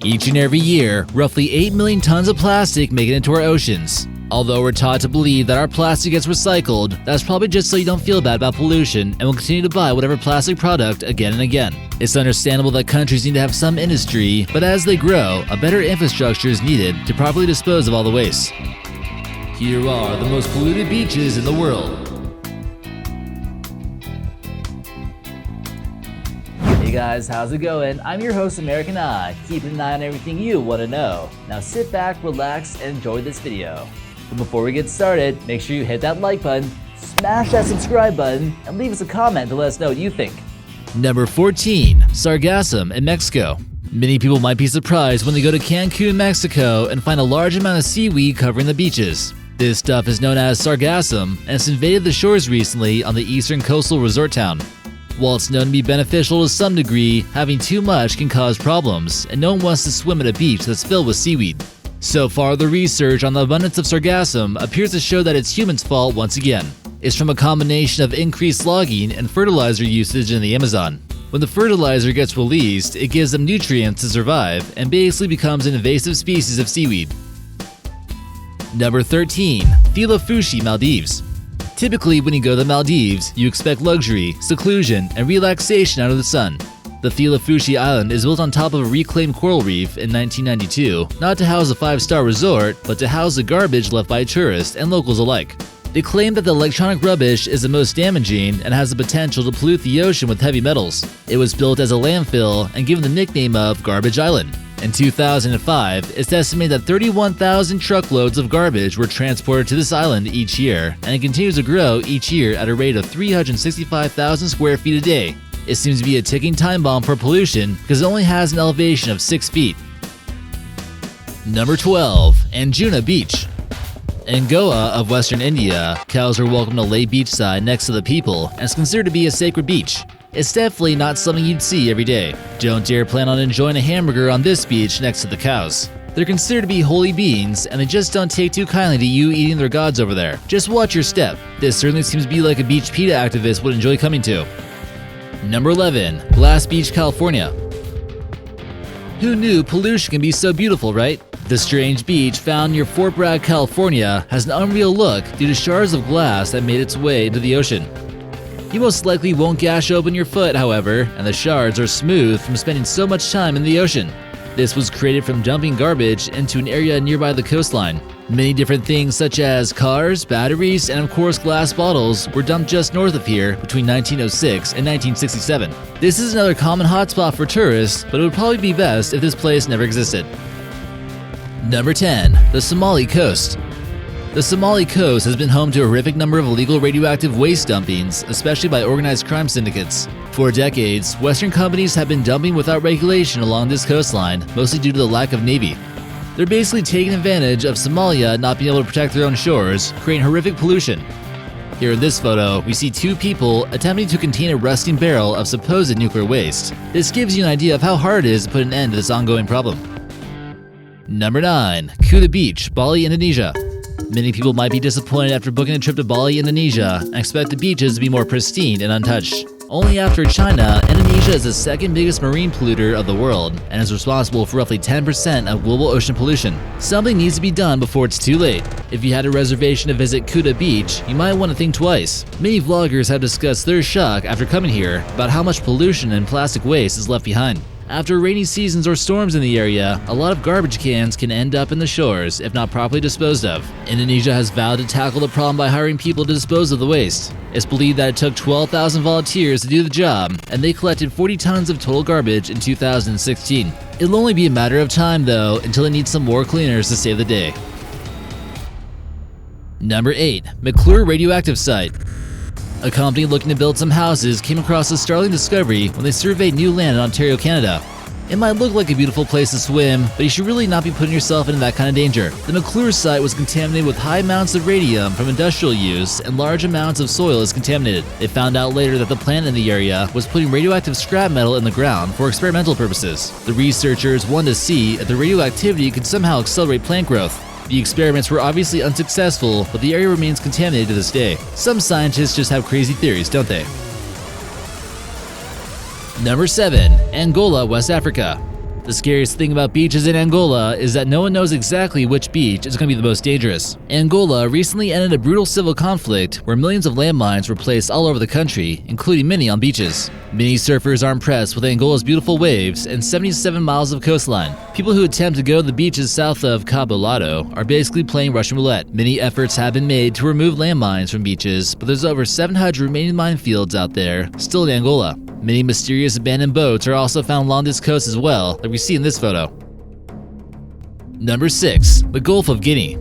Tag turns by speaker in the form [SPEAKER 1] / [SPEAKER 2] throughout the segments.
[SPEAKER 1] Each and every year, roughly 8 million tons of plastic make it into our oceans. Although we're taught to believe that our plastic gets recycled, that's probably just so you don't feel bad about pollution and will continue to buy whatever plastic product again and again. It's understandable that countries need to have some industry, but as they grow, a better infrastructure is needed to properly dispose of all the waste. Here are the most polluted beaches in the world. Hey guys, how's it going? I'm your host, American Eye, keeping an eye on everything you want to know. Now sit back, relax, and enjoy this video. But before we get started, make sure you hit that like button, smash that subscribe button, and leave us a comment to let us know what you think. Number 14. Sargassum in Mexico. Many people might be surprised when they go to Cancun, Mexico and find a large amount of seaweed covering the beaches. This stuff is known as sargassum and it's invaded the shores recently on the eastern coastal resort town. While it's known to be beneficial to some degree, having too much can cause problems, and no one wants to swim at a beach that's filled with seaweed. So far, the research on the abundance of sargassum appears to show that it's humans' fault once again. It's from a combination of increased logging and fertilizer usage in the Amazon. When the fertilizer gets released, it gives them nutrients to survive and basically becomes an invasive species of seaweed. Number 13. Fuji Maldives. Typically, when you go to the Maldives, you expect luxury, seclusion, and relaxation out of the sun. The Fuji Island is built on top of a reclaimed coral reef in 1992, not to house a 5-star resort, but to house the garbage left by tourists and locals alike. They claim that the electronic rubbish is the most damaging and has the potential to pollute the ocean with heavy metals. It was built as a landfill and given the nickname of Garbage Island. In 2005, it's estimated that 31,000 truckloads of garbage were transported to this island each year, and it continues to grow each year at a rate of 365,000 square feet a day. It seems to be a ticking time bomb for pollution because it only has an elevation of 6 feet. Number 12. Angola Beach. In Goa of Western India, cows are welcome to lay beachside next to the people and is considered to be a sacred beach. It's definitely not something you'd see every day. Don't dare plan on enjoying a hamburger on this beach next to the cows. They're considered to be holy beings and they just don't take too kindly to you eating their gods over there. Just watch your step. This certainly seems to be like a beach PETA activist would enjoy coming to. Number 11. Blas Beach, California. Who knew pollution can be so beautiful, right? The strange beach found near Fort Bragg, California has an unreal look due to shards of glass that made its way into the ocean. You most likely won't gash open your foot, however, and the shards are smooth from spending so much time in the ocean. This was created from dumping garbage into an area nearby the coastline. Many different things such as cars, batteries, and of course glass bottles were dumped just north of here between 1906 and 1967. This is another common hotspot for tourists, but it would probably be best if this place never existed. Number 10. The Somali Coast. The Somali Coast has been home to a horrific number of illegal radioactive waste dumpings, especially by organized crime syndicates. For decades, Western companies have been dumping without regulation along this coastline, mostly due to the lack of navy. They're basically taking advantage of Somalia not being able to protect their own shores, creating horrific pollution. Here in this photo, we see 2 people attempting to contain a rusting barrel of supposed nuclear waste. This gives you an idea of how hard it is to put an end to this ongoing problem. Number 9. Kuta Beach, Bali, Indonesia. Many people might be disappointed after booking a trip to Bali, Indonesia, and expect the beaches to be more pristine and untouched. Only after China, Indonesia is the second biggest marine polluter of the world and is responsible for roughly 10% of global ocean pollution. Something needs to be done before it's too late. If you had a reservation to visit Kuta Beach, you might want to think twice. Many vloggers have discussed their shock after coming here about how much pollution and plastic waste is left behind. After rainy seasons or storms in the area, a lot of garbage cans can end up in the shores if not properly disposed of. Indonesia has vowed to tackle the problem by hiring people to dispose of the waste. It's believed that it took 12,000 volunteers to do the job, and they collected 40 tons of total garbage in 2016. It'll only be a matter of time, though, until it needs some more cleaners to save the day. Number 8. McClure Radioactive Site. A company looking to build some houses came across a startling discovery when they surveyed new land in Ontario, Canada. It might look like a beautiful place to swim, but you should really not be putting yourself into that kind of danger. The McClure site was contaminated with high amounts of radium from industrial use and large amounts of soil is contaminated. They found out later that the plant in the area was putting radioactive scrap metal in the ground for experimental purposes. The researchers wanted to see if the radioactivity could somehow accelerate plant growth. The experiments were obviously unsuccessful, but the area remains contaminated to this day. Some scientists just have crazy theories, don't they? Number 7. Angola, West Africa. The scariest thing about beaches in Angola is that no one knows exactly which beach is going to be the most dangerous. Angola recently ended a brutal civil conflict where millions of landmines were placed all over the country, including many on beaches. Many surfers are impressed with Angola's beautiful waves and 77 miles of coastline. People who attempt to go to the beaches south of Cabo Lado are basically playing Russian roulette. Many efforts have been made to remove landmines from beaches, but there's over 700 remaining minefields out there still in Angola. Many mysterious abandoned boats are also found along this coast as well, like we see in this photo. Number 6. The Gulf of Guinea.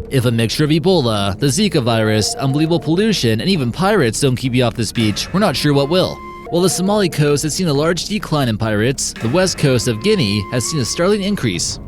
[SPEAKER 1] If a mixture of Ebola, the Zika virus, unbelievable pollution, and even pirates don't keep you off this beach, we're not sure what will. While the Somali Coast has seen a large decline in pirates, the west coast of Guinea has seen a startling increase.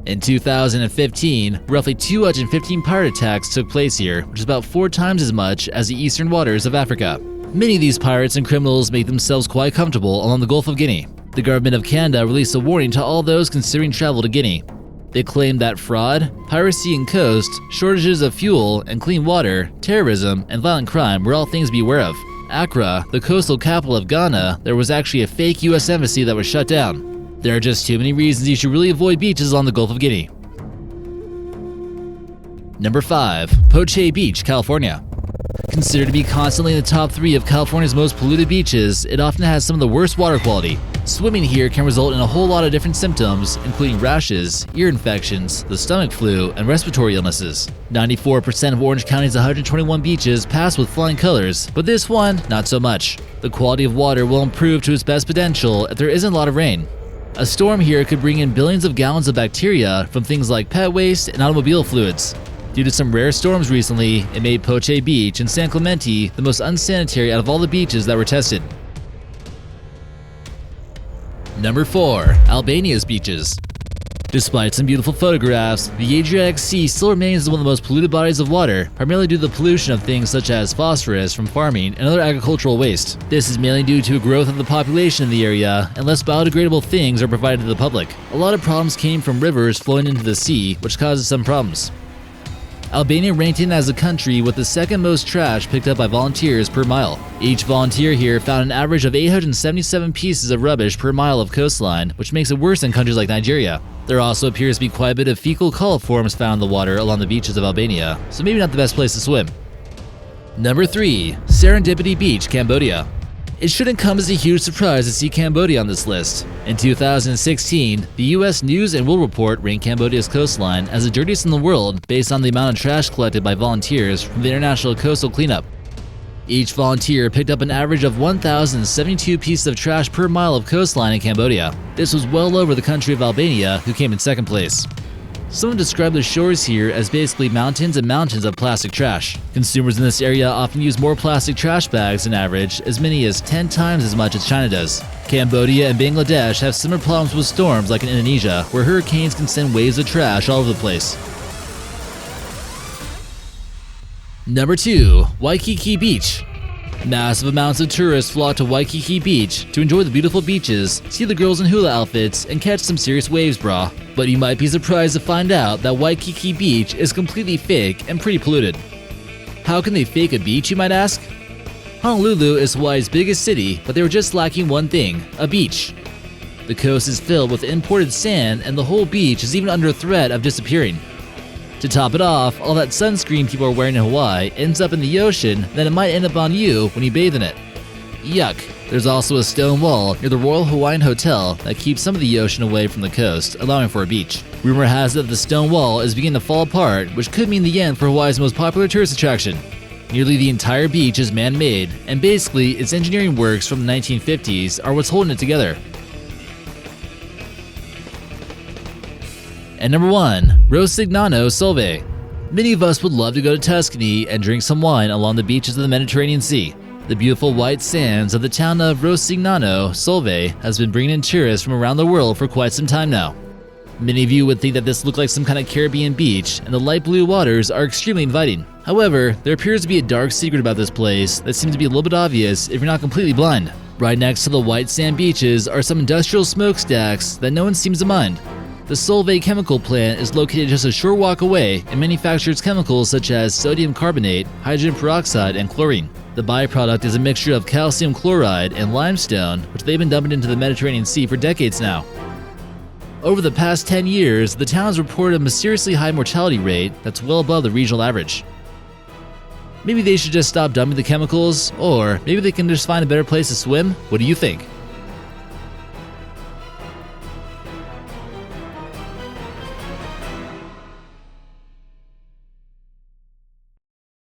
[SPEAKER 1] In 2015, roughly 215 pirate attacks took place here, which is about 4 times as much as the eastern waters of Africa. Many of these pirates and criminals make themselves quite comfortable along the Gulf of Guinea. The government of Canada released a warning to all those considering travel to Guinea. They claimed that fraud, piracy and coast, shortages of fuel and clean water, terrorism, and violent crime were all things to be aware of. Accra, the coastal capital of Ghana, there was actually a fake US embassy that was shut down. There are just too many reasons you should really avoid beaches on the Gulf of Guinea. Number 5. Pocky Beach, California. Considered to be constantly in the top 3 of California's most polluted beaches, it often has some of the worst water quality. Swimming here can result in a whole lot of different symptoms, including rashes, ear infections, the stomach flu, and respiratory illnesses. 94% of Orange County's 121 beaches pass with flying colors, but this one, not so much. The quality of water will improve to its best potential if there isn't a lot of rain. A storm here could bring in billions of gallons of bacteria from things like pet waste and automobile fluids. Due to some rare storms recently, it made Pocky Beach and San Clemente the most unsanitary out of all the beaches that were tested. Number 4. Albanias Beaches. Despite some beautiful photographs, the Adriatic Sea still remains one of the most polluted bodies of water, primarily due to the pollution of things such as phosphorus from farming and other agricultural waste. This is mainly due to a growth of the population in the area, and less biodegradable things are provided to the public. A lot of problems came from rivers flowing into the sea, which causes some problems. Albania ranked in as a country with the second most trash picked up by volunteers per mile. Each volunteer here found an average of 877 pieces of rubbish per mile of coastline, which makes it worse than countries like Nigeria. There also appears to be quite a bit of fecal coliforms found in the water along the beaches of Albania, so maybe not the best place to swim. Number 3. Serendipity Beach, Cambodia. It shouldn't come as a huge surprise to see Cambodia on this list. In 2016, the US News and World Report ranked Cambodia's coastline as the dirtiest in the world based on the amount of trash collected by volunteers from the International Coastal Cleanup. Each volunteer picked up an average of 1,072 pieces of trash per mile of coastline in Cambodia. This was well over the country of Albania, who came in second place. Someone described the shores here as basically mountains and mountains of plastic trash. Consumers in this area often use more plastic trash bags than average, as many as 10 times as much as China does. Cambodia and Bangladesh have similar problems with storms like in Indonesia, where hurricanes can send waves of trash all over the place. Number 2. Waikiki Beach. Massive amounts of tourists flock to Waikiki Beach to enjoy the beautiful beaches, see the girls in hula outfits, and catch some serious waves, brah. But you might be surprised to find out that Waikiki Beach is completely fake and pretty polluted. How can they fake a beach, you might ask? Honolulu is Hawaii's biggest city, but they were just lacking one thing: a beach. The coast is filled with imported sand, and the whole beach is even under threat of disappearing. To top it off, all that sunscreen people are wearing in Hawaii ends up in the ocean, then it might end up on you when you bathe in it. Yuck. There's also a stone wall near the Royal Hawaiian Hotel that keeps some of the ocean away from the coast, allowing for a beach. Rumor has it that the stone wall is beginning to fall apart, which could mean the end for Hawaii's most popular tourist attraction. Nearly the entire beach is man-made, and basically its engineering works from the 1950s are what's holding it together. And number 1. Rosignano, Solvay. Many of us would love to go to Tuscany and drink some wine along the beaches of the Mediterranean Sea. The beautiful white sands of the town of Rosignano, Solvay, has been bringing in tourists from around the world for quite some time now. Many of you would think that this looked like some kind of Caribbean beach, and the light blue waters are extremely inviting. However, there appears to be a dark secret about this place that seems to be a little bit obvious if you're not completely blind. Right next to the white sand beaches are some industrial smokestacks that no one seems to mind. The Solvay chemical plant is located just a short walk away and manufactures chemicals such as sodium carbonate, hydrogen peroxide, and chlorine. The byproduct is a mixture of calcium chloride and limestone, which they've been dumping into the Mediterranean Sea for decades now. Over the past 10 years, the town has reported a mysteriously high mortality rate that's well above the regional average. Maybe they should just stop dumping the chemicals, or maybe they can just find a better place to swim? What do you think?